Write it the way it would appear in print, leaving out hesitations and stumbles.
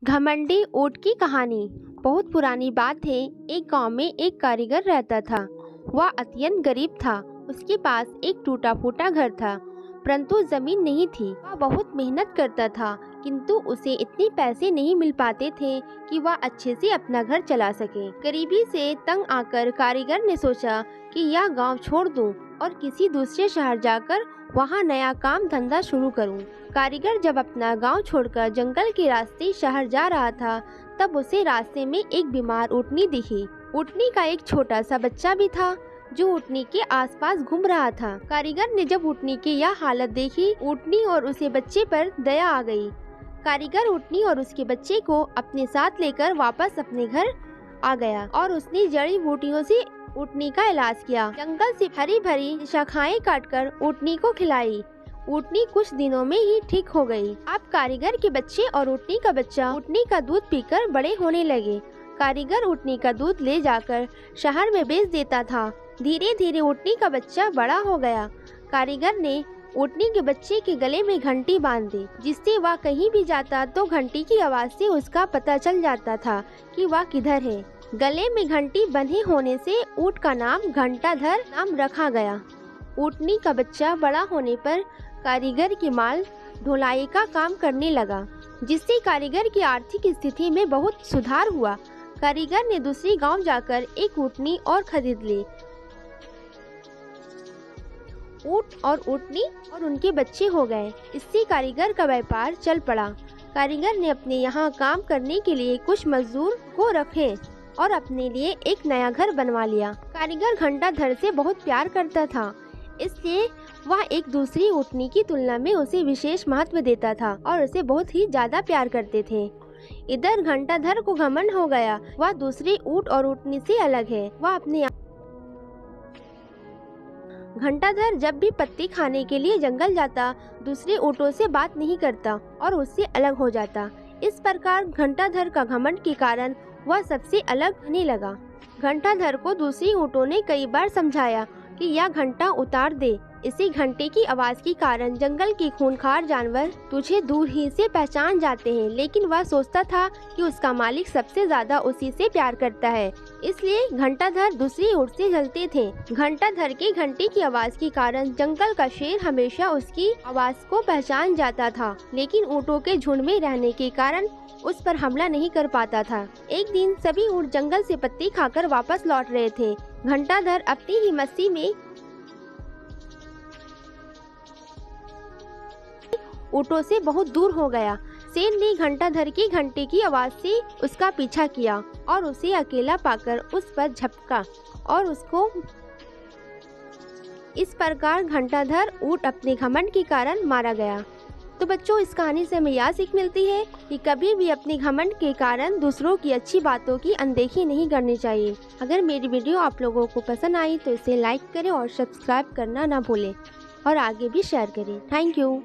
घमंडी ऊँट की कहानी। बहुत पुरानी बात है। एक गांव में एक कारीगर रहता था। वह अत्यंत गरीब था। उसके पास एक टूटा फूटा घर था, परंतु जमीन नहीं थी। वह बहुत मेहनत करता था, किंतु उसे इतने पैसे नहीं मिल पाते थे कि वह अच्छे से अपना घर चला सके। गरीबी से तंग आकर कारीगर ने सोचा कि यह गांव छोड़ दूं और किसी दूसरे शहर जाकर वहां नया काम धंधा शुरू करूं। कारीगर जब अपना गांव छोड़कर जंगल के रास्ते शहर जा रहा था, तब उसे रास्ते में एक बीमार ऊँटनी दिखी। ऊँटनी का एक छोटा सा बच्चा भी था, जो ऊँटनी के आसपास घूम रहा था। कारीगर ने जब ऊँटनी की यह हालत देखी, ऊँटनी और उसे बच्चे पर दया आ गई। कारीगर ऊँटनी और उसके बच्चे को अपने साथ लेकर वापस अपने घर आ गया और उसने जड़ी बूटियों से ऊँटनी का इलाज किया। जंगल से हरी भरी शाखाएं काटकर ऊँटनी को खिलाई। ऊँटनी कुछ दिनों में ही ठीक हो गई। अब कारीगर के बच्चे और ऊँटनी का बच्चा ऊँटनी का दूध पीकर बड़े होने लगे। कारीगर ऊँटनी का दूध ले जाकर शहर में बेच देता था। धीरे धीरे ऊँटनी का बच्चा बड़ा हो गया। कारीगर ने ऊँटनी के बच्चे के गले में घंटी बांध दी, जिससे वह कहीं भी जाता तो घंटी की आवाज से उसका पता चल जाता था कि वह किधर है। गले में घंटी बंधे होने से ऊँट का नाम घंटाधर नाम रखा गया। ऊँटनी का बच्चा बड़ा होने पर कारीगर की माल ढुलाई का काम करने लगा, जिससे कारीगर की आर्थिक स्थिति में बहुत सुधार हुआ। कारीगर ने दूसरी गांव जाकर एक ऊँटनी और खरीद ली। ऊँट और ऊँटनी और उनके बच्चे हो गए। इससे कारीगर का व्यापार चल पड़ा। कारीगर ने अपने यहाँ काम करने के लिए कुछ मजदूर को रखे और अपने लिए एक नया घर बनवा लिया। कारीगर घंटाधर से बहुत प्यार करता था, इसलिए वह एक दूसरी ऊँटनी की तुलना में उसे विशेष महत्व देता था और उसे बहुत ही ज्यादा प्यार करते थे। इधर घंटाधर को घमंड हो गया। वह दूसरे ऊँट और ऊँटनी से अलग है। वह अपने घंटाधर जब भी पत्ते खाने के लिए जंगल जाता, दूसरे ऊँटों से बात नहीं करता और उससे अलग हो जाता। इस प्रकार घंटाधर का घमंड के कारण वह सबसे अलग रहने लगा। घंटाधर को दूसरी ऊँटों ने कई बार समझाया कि यह घंटा उतार दे। इसी घंटे की आवाज के कारण जंगल के खूंखार जानवर तुझे दूर ही से पहचान जाते हैं, लेकिन वह सोचता था कि उसका मालिक सबसे ज्यादा उसी से प्यार करता है, इसलिए घंटाधर दूसरी ऊँट से जलते थे। घंटाधर के घंटे की आवाज के कारण जंगल का शेर हमेशा उसकी आवाज को पहचान जाता था, लेकिन ऊँटों के झुंड में रहने के कारण उस पर हमला नहीं कर पाता था। एक दिन सभी ऊँट जंगल से पत्ते खाकर वापस लौट रहे थे। घंटाधर अपनी ही मस्ती में ऊँटों से बहुत दूर हो गया। शेर ने घंटाधर की घंटे की आवाज से उसका पीछा किया और उसे अकेला पाकर उस पर झपका और उसको इस प्रकार घंटाधर ऊँट अपने घमंड के कारण मारा गया। तो बच्चों, इस कहानी से हमें यह सीख मिलती है कि कभी भी अपने घमंड के कारण दूसरों की अच्छी बातों की अनदेखी नहीं करनी चाहिए। अगर मेरी वीडियो आप लोगों को पसंद आई तो इसे लाइक करें और सब्सक्राइब करना ना भूलें और आगे भी शेयर करें। Thank you.